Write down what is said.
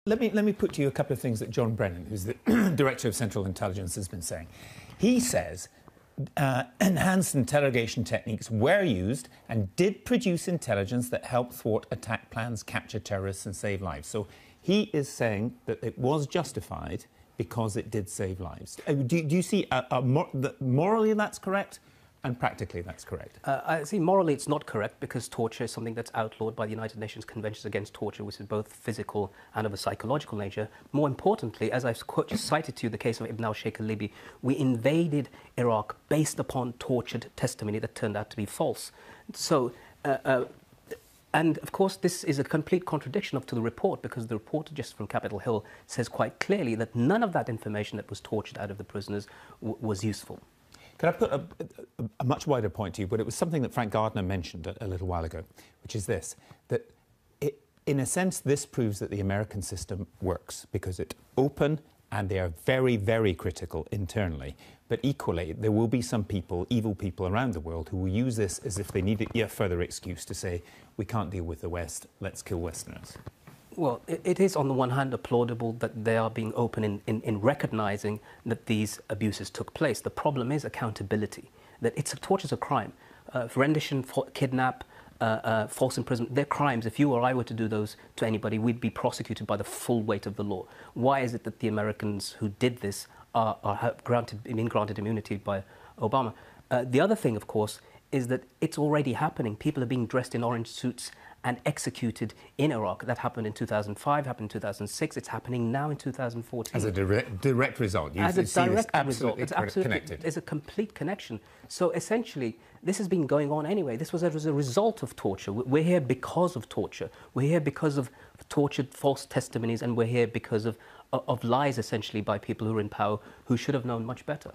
let me put to you a couple of things that John Brennan, who's the Director of Central Intelligence, has been saying. He says enhanced interrogation techniques were used and did produce intelligence that helped thwart attack plans, capture terrorists and save lives. So he is saying that it was justified because it did save lives. Do you see morally that's correct? And practically, that's correct. I see morally it's not correct because torture is something that's outlawed by the United Nations Conventions Against Torture, which is both physical and of a psychological nature. More importantly, as I've just cited to you the case of Ibn al-Sheikh al-Libi, we invaded Iraq based upon tortured testimony that turned out to be false. So, and of course, this is a complete contradiction to the report, because the report just from Capitol Hill says quite clearly that none of that information that was tortured out of the prisoners was useful. Can I put a much wider point to you? But it was something that Frank Gardner mentioned a little while ago, which is this, that in a sense, this proves that the American system works because it's open and they are very, very critical internally. But equally, there will be some people, evil people around the world, who will use this as if they need a further excuse to say, we can't deal with the West, let's kill Westerners. Well, it is on the one hand applaudable that they are being open in recognising that these abuses took place. The problem is accountability, that torture is a crime. Rendition, kidnap, false imprisonment, they're crimes. If you or I were to do those to anybody, we'd be prosecuted by the full weight of the law. Why is it that the Americans who did this are being granted immunity by Obama? The other thing, of course, is that it's already happening. People are being dressed in orange suits and executed in Iraq. That happened in 2005, happened in 2006. It's happening now in 2014. As a direct result. As a direct result. It's absolutely connected. There's a complete connection. So essentially, this has been going on anyway. This was as a result of torture. We're here because of torture. We're here because of tortured false testimonies, and we're here because of lies, essentially, by people who are in power who should have known much better.